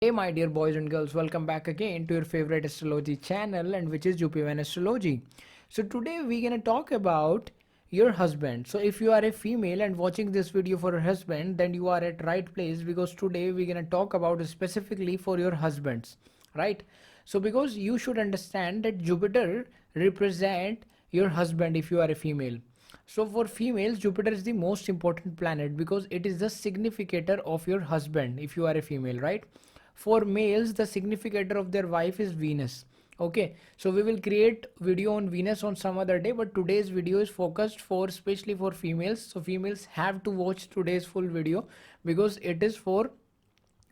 Hey my dear boys and girls, welcome back again to your favorite astrology channel and which is Jupiter Astrology. So today we're gonna talk about your husband. So if you are a female and watching this video for your husband, then you are at right place because today we're gonna talk about specifically for your husbands, right? So because you should understand that Jupiter represent your husband if you are a female. So for females, Jupiter is the most important planet because it is the significator of your husband if you are a female, right? For males, the significator of their wife is Venus. Okay, so we will create video on Venus on some other day, but today's video is focused for especially for females. So females have to watch today's full video because it is for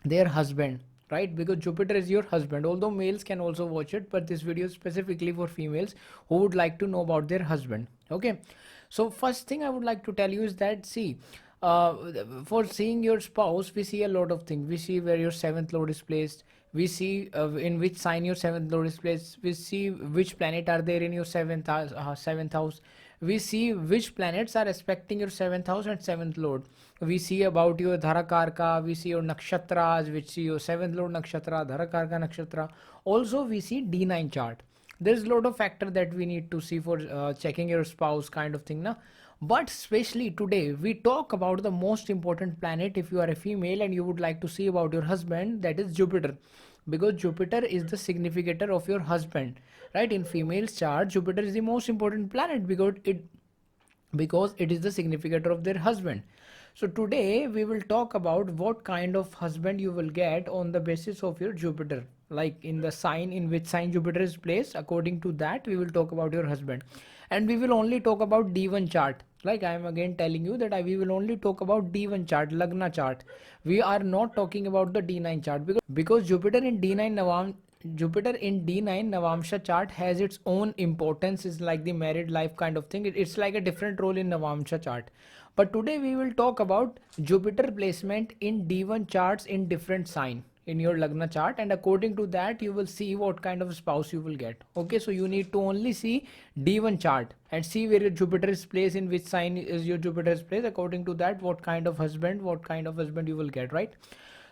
their husband, right? Because Jupiter is your husband, although males can also watch it, but this video is specifically for females who would like to know about their husband. Okay, so first thing I would like to tell you is that see, uh, for seeing your spouse we see a lot of things. We see where your seventh lord is placed, we see in which sign your seventh lord is placed, we see which planet are there in your seventh house, we see which planets are aspecting your seventh house and seventh lord, we see about your dharakarka, we see your nakshatras, which see your seventh lord nakshatra, dharakarka nakshatra. Also we see D9 chart. There's a lot of factor that we need to see for checking your spouse kind of thing na. But especially today we talk about the most important planet if you are a female and you would like to see about your husband, that is Jupiter, because Jupiter is the significator of your husband, right? In females chart, Jupiter is the most important planet because it is the significator of their husband. So today we will talk about what kind of husband you will get on the basis of your Jupiter, like in the sign in which sign Jupiter is placed. According to that we will talk about your husband, and we will only talk about D1 chart. Like I am again telling you that we will only talk about D1 chart, Lagna chart. We are not talking about the D9 chart because Jupiter in D9 Navamsa chart has its own importance. Is like the married life kind of thing. It's like a different role in Navamsa chart. But today we will talk about Jupiter placement in D1 charts in different sign in your Lagna chart, and according to that you will see what kind of spouse you will get. Okay, so you need to only see D1 chart and see where your Jupiter is placed, in which sign is your Jupiter is placed. According to that, what kind of husband you will get, right?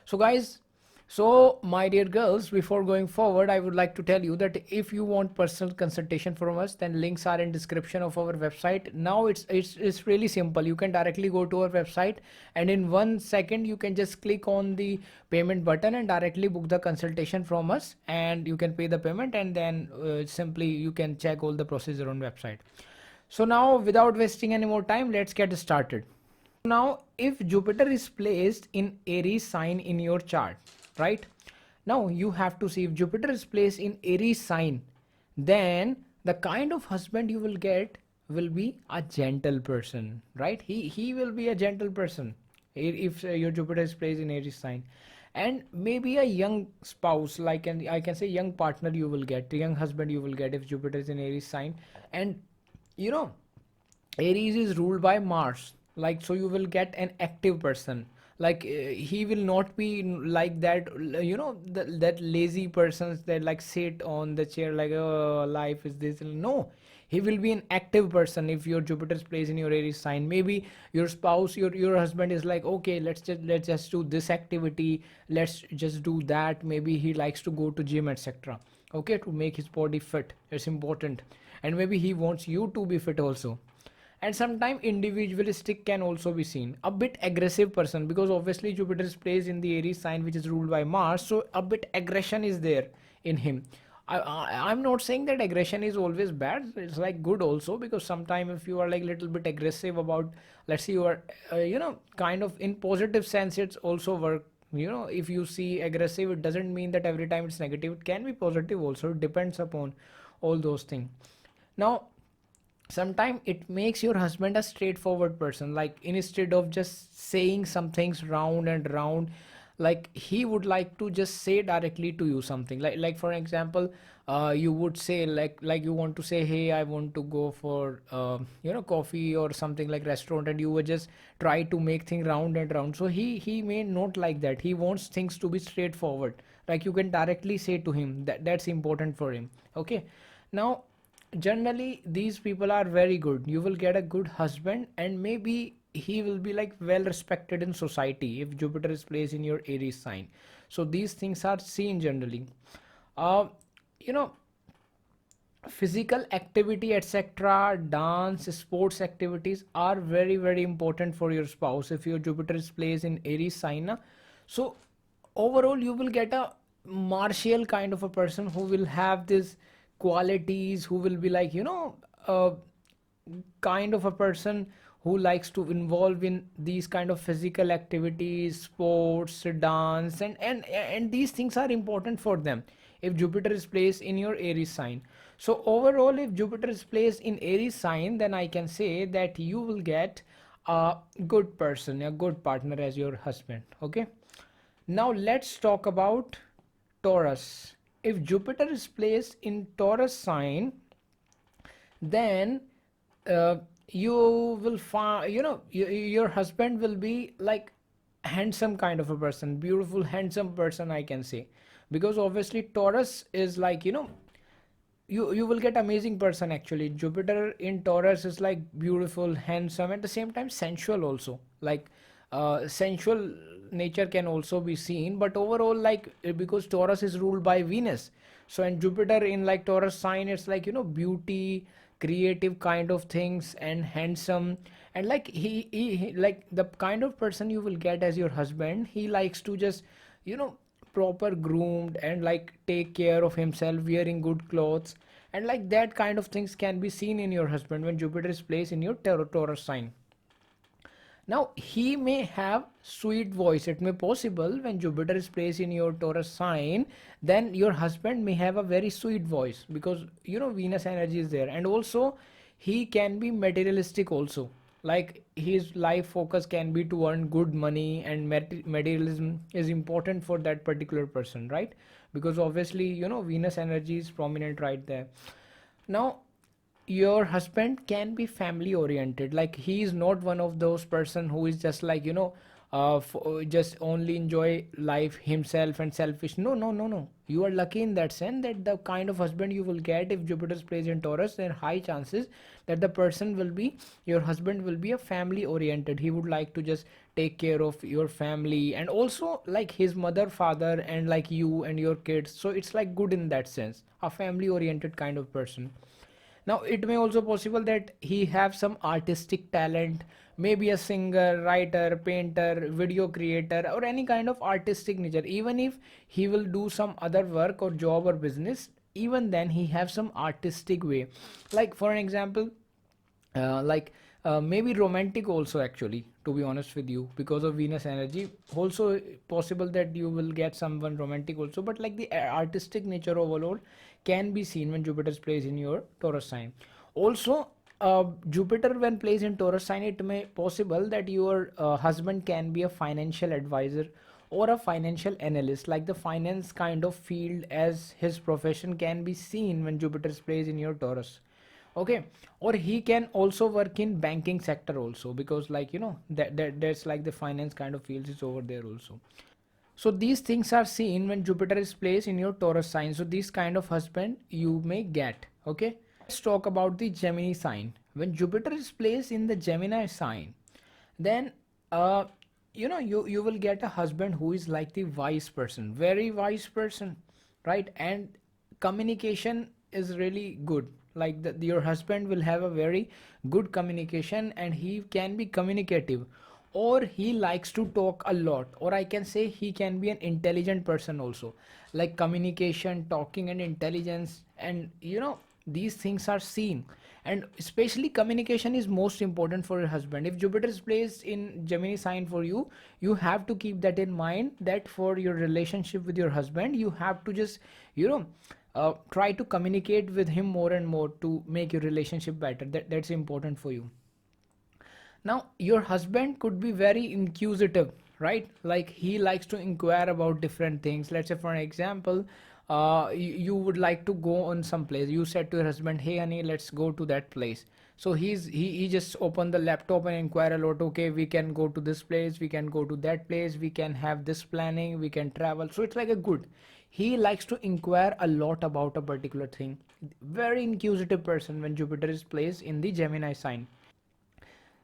So guys, so my dear girls, before going forward, I would like to tell you that if you want personal consultation from us, then links are in description of our website. Now it's really simple. You can directly go to our website and in 1 second you can just click on the payment button and directly book the consultation from us, and you can pay the payment, and then simply you can check all the procedure on website. So now without wasting any more time, let's get started. Now if Jupiter is placed in Aries sign in your chart, right? Now you have to see if Jupiter is placed in Aries sign, then the kind of husband you will get will be a gentle person, right? He will be a gentle person if your Jupiter is placed in Aries sign, and maybe a young spouse, like, and I can say young partner you will get, a young husband you will get if Jupiter is in Aries sign. And you know, Aries is ruled by Mars, like, so you will get an active person. Like he will not be like that, that lazy persons that like sit on the chair like, oh, life is this. No, he will be an active person if your Jupiter's place in your Aries sign. Maybe your spouse, your husband is like, okay, let's just do this activity, let's just do that. Maybe he likes to go to gym, etc. Okay, to make his body fit. It's important. And maybe he wants you to be fit also. And sometimes individualistic can also be seen, a bit aggressive person, because obviously Jupiter is placed in the Aries sign which is ruled by Mars, so a bit aggression is there in him. I'm not saying that aggression is always bad. It's like good also, because sometimes if you are like little bit aggressive about, let's say you are kind of in positive sense, it's also work. If you see aggressive, it doesn't mean that every time it's negative. It can be positive also. It depends upon all those things. Now sometimes it makes your husband a straightforward person, like instead of just saying some things round and round, like he would like to just say directly to you something, like for example, you would say like you want to say, hey, I want to go for coffee or something like restaurant, and you would just try to make things round and round. So he may not like that. He wants things to be straightforward, like you can directly say to him. That's important for him. Okay, now generally these people are very good. You will get a good husband, and maybe he will be like well respected in society if Jupiter is placed in your Aries sign. So these things are seen generally. uh, you know Physical activity, etc., dance, sports activities are very very important for your spouse if your Jupiter is placed in Aries sign na. So overall you will get a martial kind of a person who will have these qualities, who will be like, uh, kind of a person who likes to involve in these kind of physical activities, sports, dance, and these things are important for them if Jupiter is placed in your Aries sign. So overall, if Jupiter is placed in Aries sign, then I can say that you will get a good person, a good partner as your husband. Okay. Now let's talk about Taurus. If Jupiter is placed in Taurus sign, then uh, you will find, your husband will be like handsome kind of a person, beautiful handsome person, I can say. Because obviously Taurus is like, you will get amazing person. Actually Jupiter in Taurus is like beautiful, handsome, at the same time sensual also. Like sensual nature can also be seen, but overall, like because Taurus is ruled by Venus, so and Jupiter in like Taurus sign, it's like, beauty, creative kind of things, and handsome. And like he like the kind of person you will get as your husband, he likes to just, you know proper groomed and like take care of himself, wearing good clothes, and like that kind of things can be seen in your husband when Jupiter is placed in your Taurus sign. Now he may have sweet voice. It may possible when Jupiter is placed in your Taurus sign, then your husband may have a very sweet voice, because Venus energy is there. And also he can be materialistic also. Like his life focus can be to earn good money, and materialism is important for that particular person, right? Because obviously, Venus energy is prominent right there. Now your husband can be family oriented. Like he is not one of those person who is just like, just only enjoy life himself and selfish. No, no, no, no, you are lucky in that sense that the kind of husband you will get if Jupiter's plays in Taurus, there are high chances that the person will be, your husband will be a family oriented. He would like to just take care of your family, and also like his mother, father, and like you and your kids. So it's like good in that sense, a family oriented kind of person. Now it may also possible that he have some artistic talent, maybe a singer, writer, painter, video creator, or any kind of artistic nature. Even if he will do some other work or job or business, even then he have some artistic way. Like for an example, like maybe romantic also, actually, to be honest with you, because of Venus energy. Also possible that you will get someone romantic also, but like the artistic nature overall can be seen when Jupiter's plays in your Taurus sign. Also Jupiter when plays in Taurus sign, it may possible that your husband can be a financial advisor or a financial analyst. Like the finance kind of field as his profession can be seen when Jupiter's plays in your Taurus. Okay. Or he can also work in banking sector also, because like, that's like the finance kind of fields is over there also. So these things are seen when Jupiter is placed in your Taurus sign. So this kind of husband you may get. Okay. Let's talk about the Gemini sign. When Jupiter is placed in the Gemini sign, then uh you will get a husband who is like the wise person, very wise person, right? And communication is really good. Like your husband will have a very good communication, and he can be communicative, or he likes to talk a lot, or I can say he can be an intelligent person also. Like communication, talking, and intelligence, and these things are seen. And especially communication is most important for your husband. If Jupiter is placed in Gemini sign for you, you have to keep that in mind, that for your relationship with your husband, you have to just, try to communicate with him more and more to make your relationship better. That's important for you. Now your husband could be very inquisitive, right? Like he likes to inquire about different things. Let's say for an example, you would like to go on some place. You said to your husband, hey honey, let's go to that place. So he just open the laptop and inquire a lot. Okay, we can go to this place, we can go to that place, we can have this planning, we can travel. So it's like a good, he likes to inquire a lot about a particular thing. Very inquisitive person when Jupiter is placed in the Gemini sign.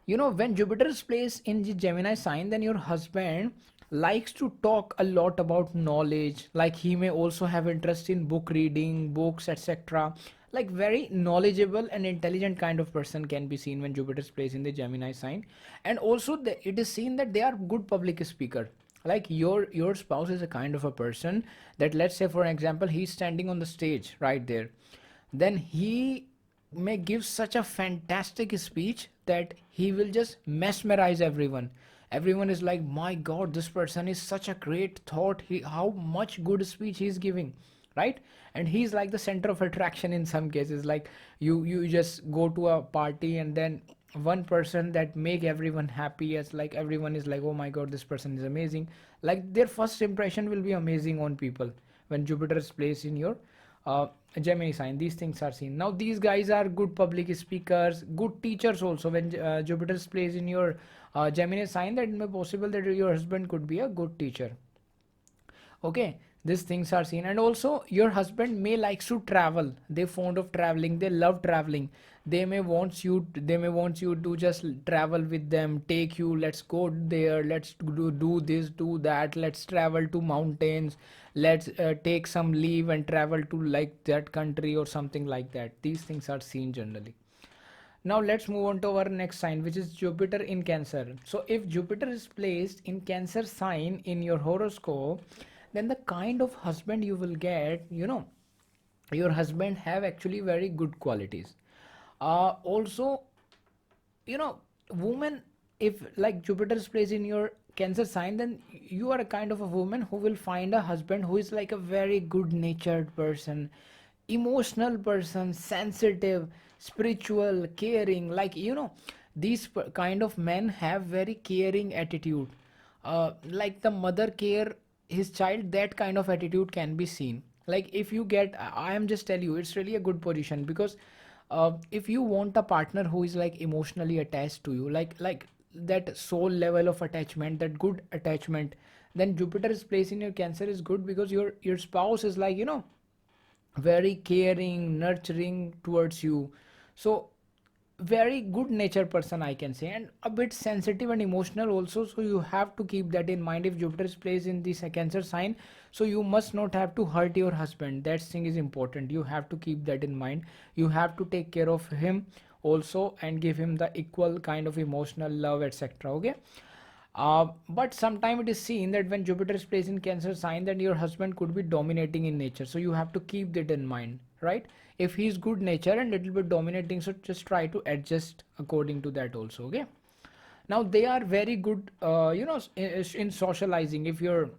When Jupiter is placed in the Gemini sign, then your husband likes to talk a lot about knowledge, like he may also have interest in book reading, books, etc. Like very knowledgeable and intelligent kind of person can be seen when Jupiter's placed in the Gemini sign. And also it is seen that they are good public speaker. Like your spouse is a kind of a person that, let's say for example, he's standing on the stage right there, then he may give such a fantastic speech that he will just mesmerize everyone. Everyone is like, my god, this person is such a great thought, how much good speech he's giving, right? And he's like the center of attraction in some cases. Like you just go to a party and then one person that make everyone happy, as like everyone is like, oh my god, this person is amazing. Like their first impression will be amazing on people when Jupiter is placed in your Gemini sign. These things are seen. Now these guys are good public speakers, good teachers also. When Jupiter is placed in your Gemini sign, that it may possible that your husband could be a good teacher. Okay, these things are seen. And also your husband may likes to travel, they fond of traveling, they love traveling. They may want you to just travel with them, take you, let's go there, let's do this, do that, let's travel to mountains, let's take some leave and travel to like that country or something like that. These things are seen generally. Now let's move on to our next sign, which is Jupiter in Cancer. So if Jupiter is placed in Cancer sign in your horoscope, then the kind of husband you will get, your husband have actually very good qualities. Also, woman, if like Jupiter is placed in your Cancer sign, then you are a kind of a woman who will find a husband who is like a very good natured person, emotional person, sensitive, spiritual, caring. Like these kind of men have very caring attitude. Like the mother care his child, that kind of attitude can be seen. Like if you get, I am just tell you, it's really a good position, because if you want a partner who is like emotionally attached to you, like that soul level of attachment, that good attachment, then Jupiter is placed in your Cancer is good, because your spouse is like very caring, nurturing towards you. So very good nature person, I can say, and a bit sensitive and emotional also. So you have to keep that in mind if Jupiter is placed in this Cancer sign. So you must not have to hurt your husband. That thing is important. You have to keep that in mind. You have to take care of him also and give him the equal kind of emotional love, etc. Okay. But sometimes it is seen that when Jupiter is placed in Cancer sign, then your husband could be dominating in nature. So you have to keep that in mind, right? If he's good nature and little bit dominating, so just try to adjust according to that also. Okay. Now they are very good, in socializing. If you're,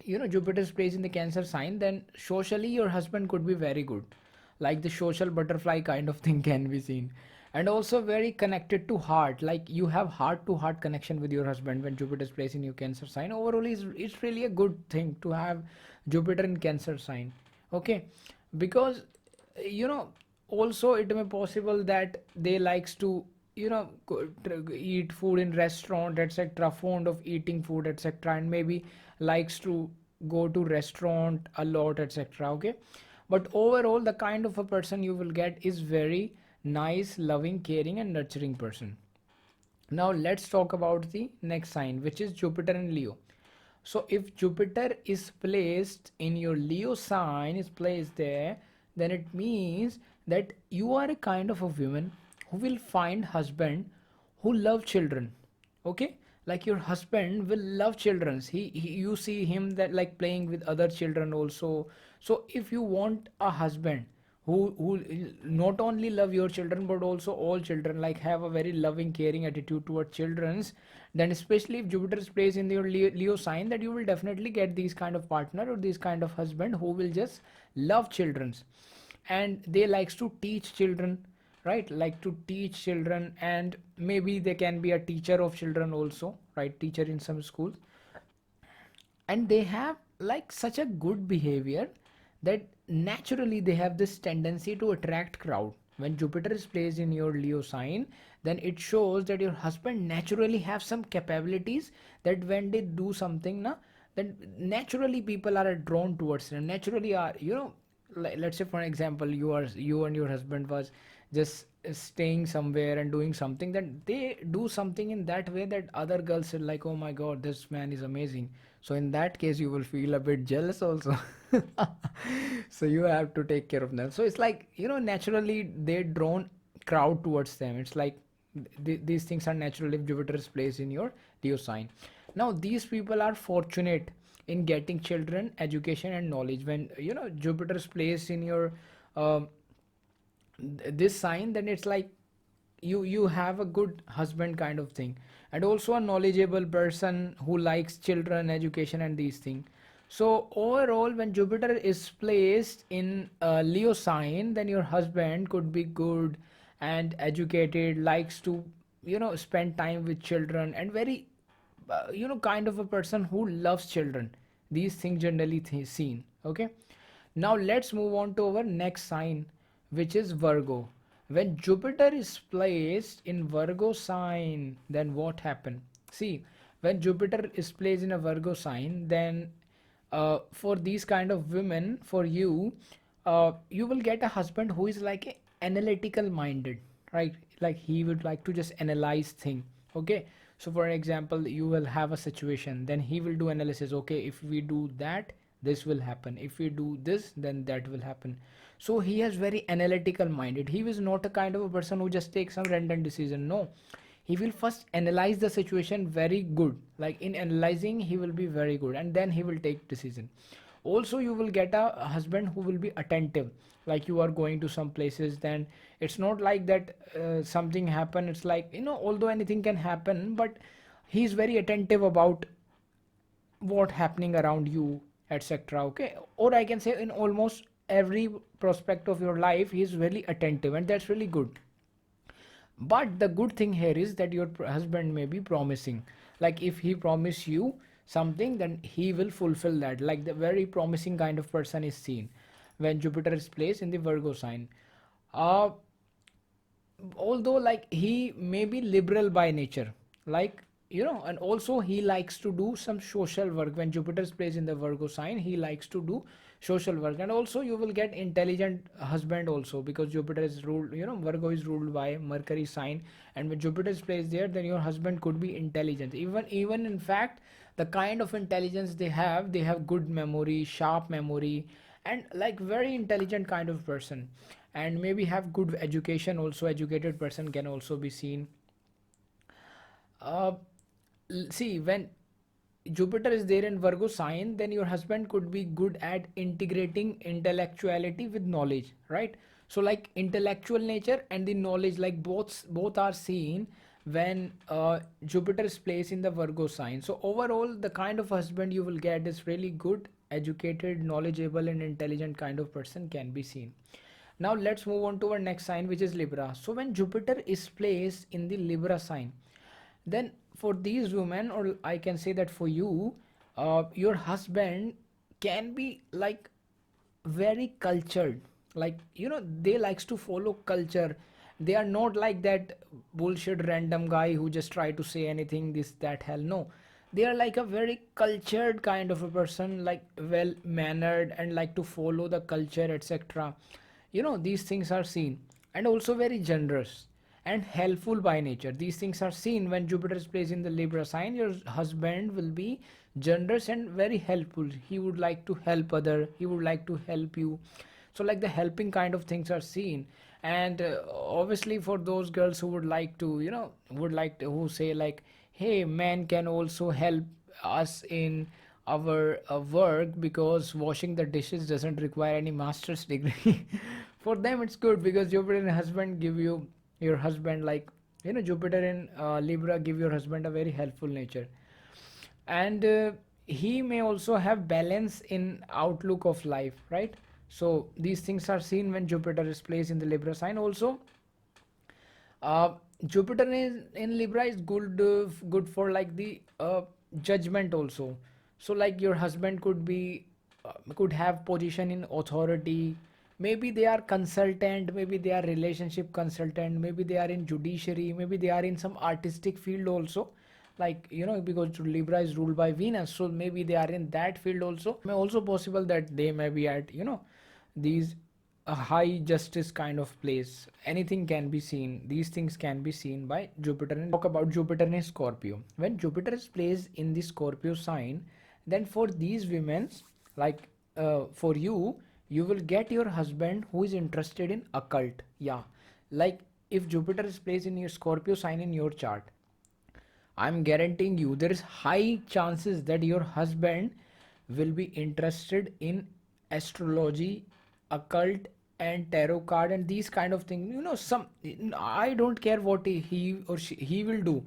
Jupiter is placed in the Cancer sign, then socially your husband could be very good. Like the social butterfly kind of thing can be seen. And also very connected to heart, like you have heart to heart connection with your husband when Jupiter is placed in your Cancer sign. Overall it's really a good thing to have Jupiter in Cancer sign. Okay. Because also it may possible that they likes to eat food in restaurant, etc., fond of eating food, etc., and maybe likes to go to restaurant a lot, etc. Okay. But overall the kind of a person you will get is very nice, loving, caring and nurturing person. Now let's talk about the next sign, which is Jupiter in Leo. So if Jupiter is placed in your Leo sign, is placed there, then it means that you are a kind of a woman who will find husband who love children. Okay. Like your husband will love children. He you see him that like playing with other children also. So if you want a husband who not only love your children but also all children, like have a very loving, caring attitude toward children's, then especially if Jupiter is placed in your Leo sign, that you will definitely get these kind of partner or these kind of husband who will just love children's, and they likes to teach children, right? Like to teach children, and maybe they can be a teacher of children also, right? Teacher in some schools. And they have like such a good behavior that naturally they have this tendency to attract crowd. When Jupiter is placed in your Leo sign, then it shows that your husband naturally have some capabilities, that when they do something then naturally people are drawn towards them, naturally are, like, let's say for example, you and your husband was just staying somewhere and doing something, then they do something in that way that other girls are like, oh my god, this man is amazing. So in that case you will feel a bit jealous also. So you have to take care of them. So it's like, naturally they drawn crowd towards them. It's like these things are natural if Jupiter is placed in your Leo sign. Now these people are fortunate in getting children, education and knowledge. When Jupiter is placed in your um, this sign, then it's like you have a good husband kind of thing, and also a knowledgeable person who likes children, education and these things. So overall, when Jupiter is placed in Leo sign, then your husband could be good and educated, likes to spend time with children, and very kind of a person who loves children. These things generally seen. Okay, now let's move on to our next sign, which is Virgo. When Jupiter is placed in Virgo sign, then what happened? See, when Jupiter is placed in a Virgo sign, then for these kind of women, for you, you will get a husband who is like analytical minded, right? Like he would like to just analyze thing. Okay, so for example, you will have a situation, then he will do analysis. Okay, if we do that, this will happen. If we do this, then that will happen. So he has very analytical minded. He is not a kind of a person who just takes some random decision. No, he will first analyze the situation very good. Like in analyzing, he will be very good, and then he will take decision. Also, you will get a husband who will be attentive. Like you are going to some places, then it's not like that something happen. It's like, although anything can happen, but he's very attentive about what happening around you, etc. Okay, or I can say in almost every prospect of your life, he's really attentive, and that's really good. But the good thing here is that your husband may be promising. Like if he promise you something, then he will fulfill that. Like the very promising kind of person is seen when Jupiter is placed in the Virgo sign. uh Although like he may be liberal by nature, like and also he likes to do some social work. When Jupiter is placed in the Virgo sign, he likes to do social work. And also you will get intelligent husband also, because Jupiter is ruled, Virgo is ruled by Mercury sign, and when Jupiter is placed there, then your husband could be intelligent. Even in fact, the kind of intelligence they have good memory, sharp memory, and like very intelligent kind of person, and maybe have good education also. Educated person can also be seen. uh, See, when Jupiter is there in Virgo sign, then your husband could be good at integrating intellectuality with knowledge, right? So like intellectual nature and the knowledge, like both are seen when Jupiter is placed in the Virgo sign. So overall, the kind of husband you will get is really good, educated, knowledgeable, and intelligent kind of person can be seen. Now let's move on to our next sign, which is Libra. So when Jupiter is placed in the Libra sign, then for these women, or I can say that for you, your husband can be like very cultured. Like they likes to follow culture. They are not like that bullshit random guy who just try to say anything, this that hell. No, they are like a very cultured kind of a person, like well mannered and like to follow the culture, etc. These things are seen, and also very generous and helpful by nature. These things are seen when Jupiter is placed in the Libra sign. Your husband will be generous and very helpful. He would like to help other, he would like to help you. So like the helping kind of things are seen. And obviously for those girls who would like to, who say like, hey, man can also help us in our work, because washing the dishes doesn't require any master's degree. For them it's good, because Jupiter and husband give you your husband, like Jupiter in Libra give your husband a very helpful nature. And he may also have balance in outlook of life, right? So these things are seen when Jupiter is placed in the Libra sign. Also uh, Jupiter is in Libra is good for like the judgment also. So like your husband could be could have position in authority. Maybe they are consultant, maybe they are relationship consultant, maybe they are in judiciary, maybe they are in some artistic field also. Like because Libra is ruled by Venus, so maybe they are in that field also. May also possible that they may be at these a high justice kind of place. Anything can be seen. These things can be seen by Jupiter. And talk about Jupiter in Scorpio. When Jupiter is placed in the Scorpio sign, then for these women, like for you, you will get your husband who is interested in occult. Yeah, like if Jupiter is placed in your Scorpio sign in your chart, I'm guaranteeing you there is high chances that your husband will be interested in astrology, occult, and tarot card and these kind of things. You know, some, I don't care what he or he will do.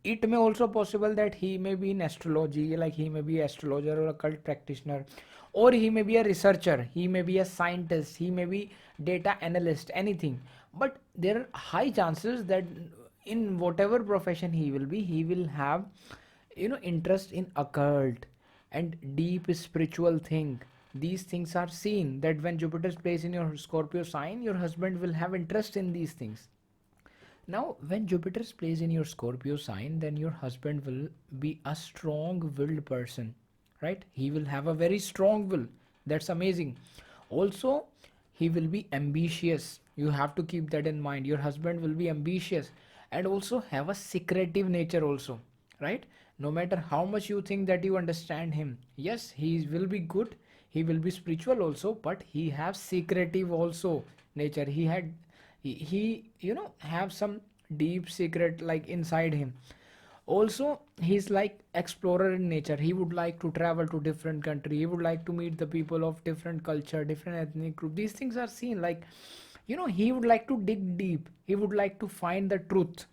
It may also possible that he may be in astrology, like he may be astrologer or occult practitioner, or he may be a researcher, he may be a scientist, he may be data analyst, anything. But there are high chances that in whatever profession he will have, interest in occult and deep spiritual thing. These things are seen that when Jupiter's placed in your Scorpio sign, your husband will have interest in these things. Now, when Jupiter's placed in your Scorpio sign, then your husband will be a strong-willed person, right? He will have a very strong will. That's amazing. Also, he will be ambitious. You have to keep that in mind. Your husband will be ambitious and also have a secretive nature also, right? No matter how much you think that you understand him, yes, he will be good. He will be spiritual also, but he has secretive also nature. He have some deep secret like inside him. Also, he's like explorer in nature. He would like to travel to different country. He would like to meet the people of different culture, different ethnic group. These things are seen like, he would like to dig deep. He would like to find the truth.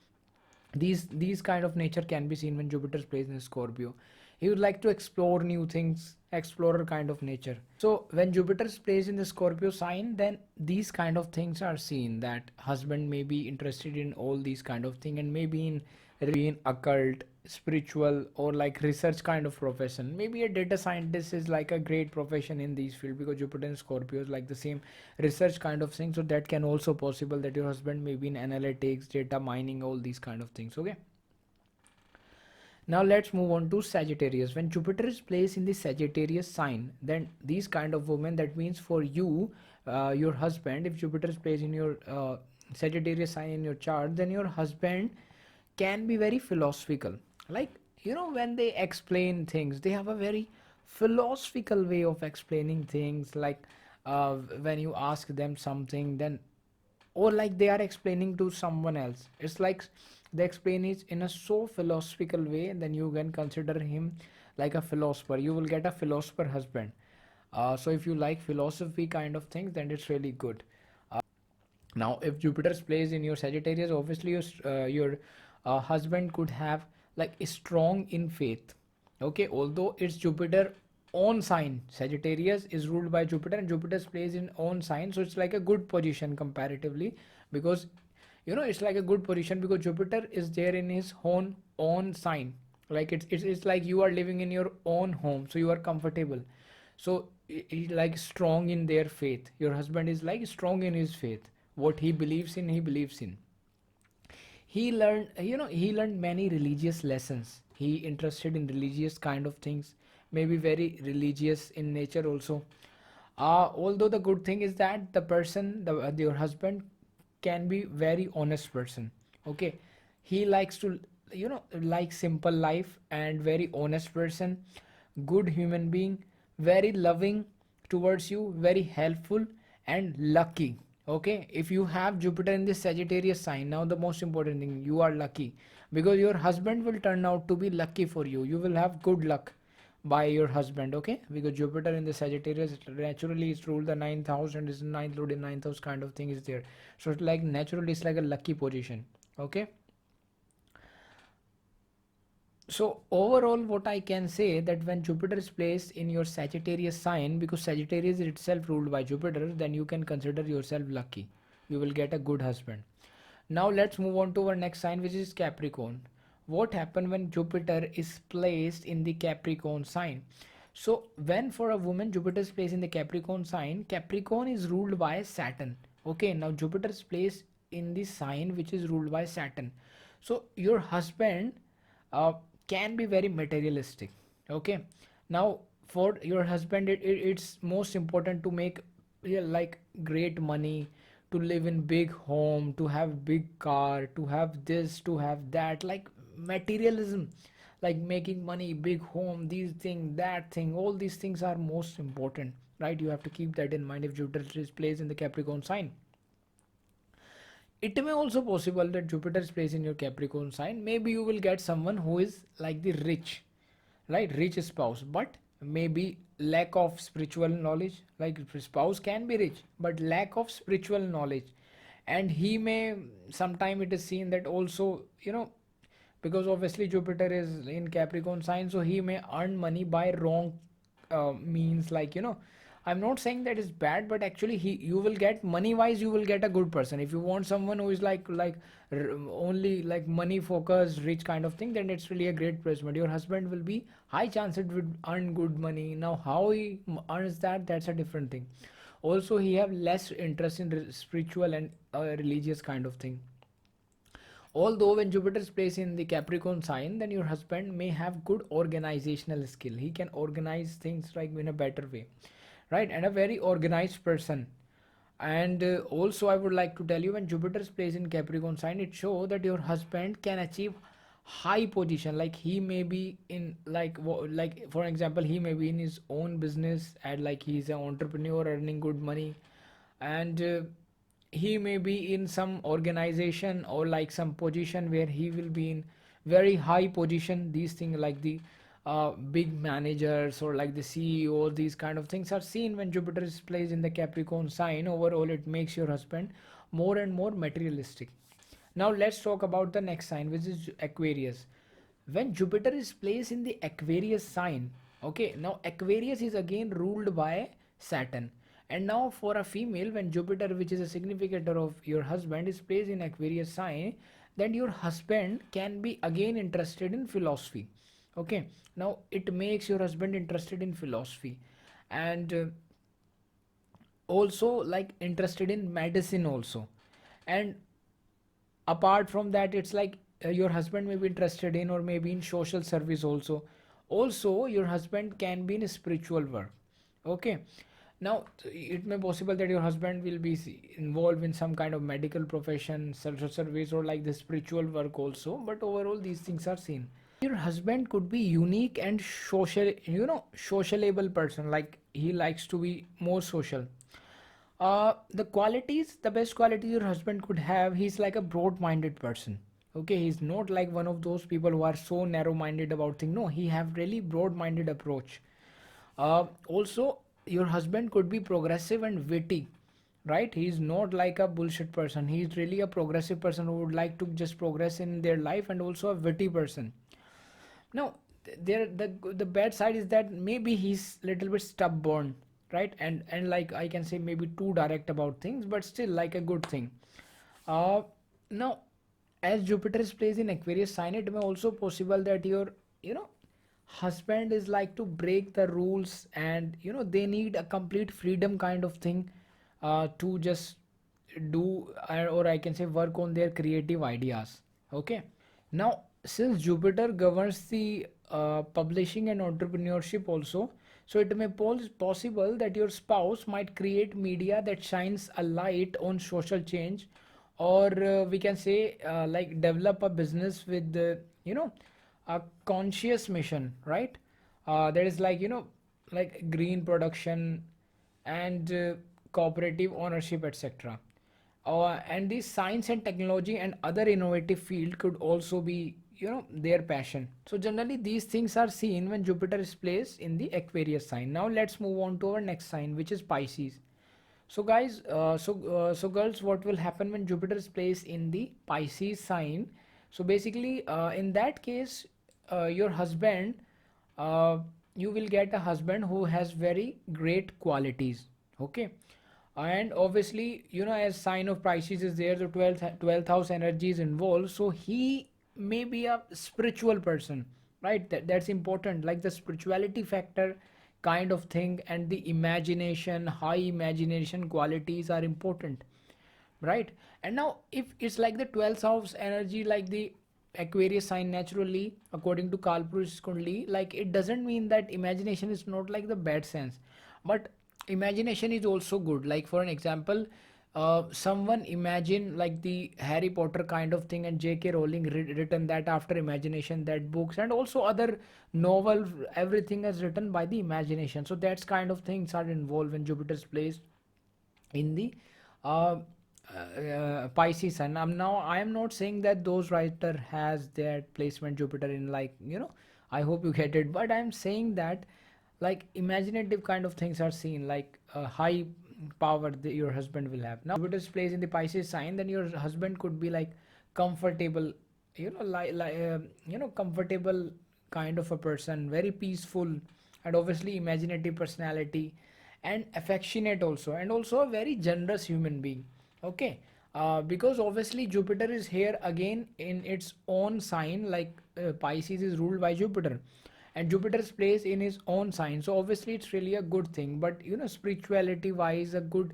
These kind of nature can be seen when Jupiter plays in Scorpio. He would like to explore new things, explorer kind of nature. So when Jupiter plays in the Scorpio sign, then these kind of things are seen, that husband may be interested in all these kind of thing and maybe in occult, spiritual, or like research kind of profession. Maybe a data scientist is like a great profession in these field, because Jupiter and Scorpio is like the same research kind of thing. So that can also possible that your husband may be in analytics, data mining, all these kind of things. Okay. Now let's move on to Sagittarius. When Jupiter is placed in the Sagittarius sign, then these kind of women, that means for you, your husband, if Jupiter is placed in your Sagittarius sign in your chart, then your husband can be very philosophical. Like, when they explain things, they have a very philosophical way of explaining things. Like when you ask them something, then, or like they are explaining to someone else, it's like they explain it in a so philosophical way, then you can consider him like a philosopher. You will get a philosopher husband. So if you like philosophy kind of things, then it's really good. Now if Jupiter's plays in your Sagittarius, obviously your husband could have like strong in faith. Okay, although it's Jupiter own sign, Sagittarius is ruled by Jupiter and Jupiter's plays in own sign, so it's like a good position comparatively, because it's like a good position because Jupiter is there in his own sign. Like it's like you are living in your own home, so you are comfortable. So he like strong in their faith. Your husband is like strong in his faith. What he believes in, he believes in. He learned many religious lessons. He interested in religious kind of things, maybe very religious in nature also. Although the good thing is that the person, your husband, can be very honest person. Okay, he likes to like simple life and very honest person, good human being, very loving towards you, very helpful and lucky. Okay, if you have Jupiter in this Sagittarius sign, now the most important thing, you are lucky because your husband will turn out to be lucky for you. You will have good luck by your husband. Okay, because Jupiter in the Sagittarius naturally is ruled the ninth house and is ninth lord in ninth house kind of thing is there. So it's like naturally it's like a lucky position. Okay, so overall what I can say, that when Jupiter is placed in your Sagittarius sign, because Sagittarius is itself ruled by Jupiter, then you can consider yourself lucky. You will get a good husband. Now let's move on to our next sign, which is Capricorn. What happened when Jupiter is placed in the Capricorn sign? So when for a woman Jupiter is placed in the Capricorn sign, Capricorn is ruled by Saturn. Okay, now Jupiter is placed in the sign which is ruled by Saturn. So your husband uh, can be very materialistic. Okay, now for your husband, it's most important to make yeah, like great money, to live in big home, to have big car, to have this, to have that, like materialism, like making money, big home, these thing, that thing, all these things are most important, right? You have to keep that in mind if Jupiter is placed in the Capricorn sign. It may also possible that Jupiter is placed in your Capricorn sign. Maybe you will get someone who is like the rich, right? Rich spouse, but maybe lack of spiritual knowledge. Like spouse can be rich, but lack of spiritual knowledge. And he may, sometime it is seen that also, because obviously Jupiter is in Capricorn sign, so he may earn money by wrong means, like, I'm not saying that is bad, but actually you will get money wise, you will get a good person. If you want someone who is only like money focused, rich kind of thing, then it's really a great placement. Your husband will be high chance it would earn good money. Now how he earns that, that's a different thing. Also he have less interest in spiritual and religious kind of thing. Although when Jupiter is placed in the Capricorn sign, then your husband may have good organizational skill. He can organize things like in a better way, right? And a very organized person. And also I would like to tell you, when Jupiter is placed in Capricorn sign, it shows that your husband can achieve high position. Like he may be in like for example, he may be in his own business and like he's an entrepreneur earning good money, and he may be in some organization or like some position where he will be in very high position. These things like the big managers or like the CEO, these kind of things are seen when Jupiter is placed in the Capricorn sign. Overall it makes your husband more and more materialistic. Now let's talk about the next sign, which is Aquarius. When Jupiter is placed in the Aquarius sign, okay, now Aquarius is again ruled by Saturn. And now for a female, when Jupiter, which is a significator of your husband, is placed in Aquarius sign, then your husband can be again interested in philosophy. Okay, now it makes your husband interested in philosophy, and also like interested in medicine also. And apart from that, it's like your husband may be interested in or maybe in social service also. Also your husband can be in spiritual work. Okay, now it may possible that your husband will be involved in some kind of medical profession, social service, or like the spiritual work also, but overall these things are seen. Your husband could be unique and social, sociable person, like he likes to be more social. The best qualities your husband could have, he's like a broad-minded person. Okay, he's not like one of those people who are so narrow-minded about things. No, he have really broad-minded approach. Also, your husband could be progressive and witty, right? He's not like a bullshit person. He's really a progressive person who would like to just progress in their life, and also a witty person. Now, the bad side is that maybe he's little bit stubborn, right? And like I can say maybe too direct about things, but still like a good thing. Uh, Now, as Jupiter is placed in Aquarius sign, it may also possible that your you know husband is like to break the rules, and they need a complete freedom kind of thing, to just do, or I can say work on their creative ideas. Okay. Now, since Jupiter governs the publishing and entrepreneurship also, so it may possible that your spouse might create media that shines a light on social change, or we can say like develop a business with a conscious mission, right? That is like like green production and cooperative ownership, etc. And the science and technology and other innovative field could also be their passion. So generally these things are seen when Jupiter is placed in the Aquarius sign. Now let's move on to our next sign, which is Pisces. So guys, so girls, what will happen when Jupiter is placed in the Pisces sign? So basically, in that case, your husband, uh, you will get a husband who has very great qualities. Okay, and obviously, as sign of Pisces is there, the 12th house energy is involved. So he may be a spiritual person, right? That's important, like the spirituality factor kind of thing, and the imagination, high imagination qualities are important, right? And now if it's like the 12th house energy, like the Aquarius sign, naturally according to Kalpurus Kundli, like it doesn't mean that imagination is not like the bad sense, but imagination is also good. Like for an example, someone imagine like the Harry Potter kind of thing, and J.K. Rowling written that after imagination, that books and also other novel, everything is written by the imagination. So that's kind of things are involved when Jupiter's placed in the uh, Pisces. And I am not saying that those writer has their placement Jupiter in, like, I hope you get it, but I'm saying that like imaginative kind of things are seen, like high power that your husband will have. Now Jupiter's place in the Pisces sign, then your husband could be like comfortable, comfortable kind of a person, very peaceful, and obviously imaginative personality, and affectionate also, and also a very generous human being. Okay. Because obviously Jupiter is here again in its own sign, like Pisces is ruled by Jupiter, and Jupiter's place in his own sign, so obviously it's really a good thing. But spirituality wise, a good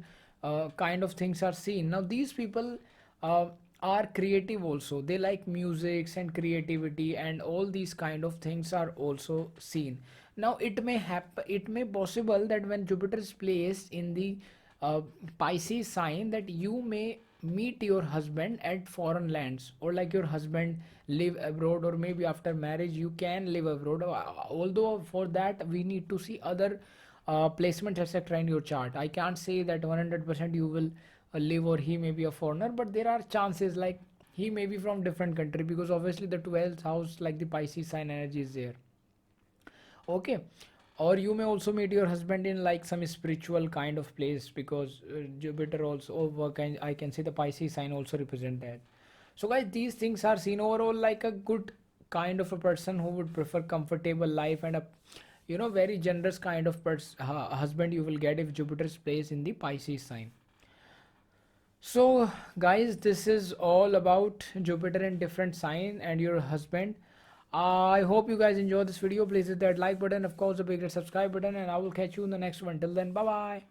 kind of things are seen. Now these people uh, are creative also, they like musics and creativity, and all these kind of things are also seen. Now it may happen, it may possible that when Jupiter is placed in the uh, Pisces sign, that you may meet your husband at foreign lands, or like your husband live abroad, or maybe after marriage you can live abroad. Although for that we need to see other placements etc in your chart. I can't say that 100% you will live, or he may be a foreigner, but there are chances like he may be from different country, because obviously the 12th house, like the Pisces sign energy is there. Okay. Or you may also meet your husband in like some spiritual kind of place, because Jupiter also work, and I can say the Pisces sign also represent that. So guys, these things are seen overall like a good kind of a person who would prefer comfortable life, and a very generous kind of husband you will get if Jupiter is placed in the Pisces sign. So guys, this is all about Jupiter in different sign and your husband. I hope you guys enjoyed this video. Please hit that like button, of course the big red subscribe button, and I will catch you in the next one. Till then, bye bye.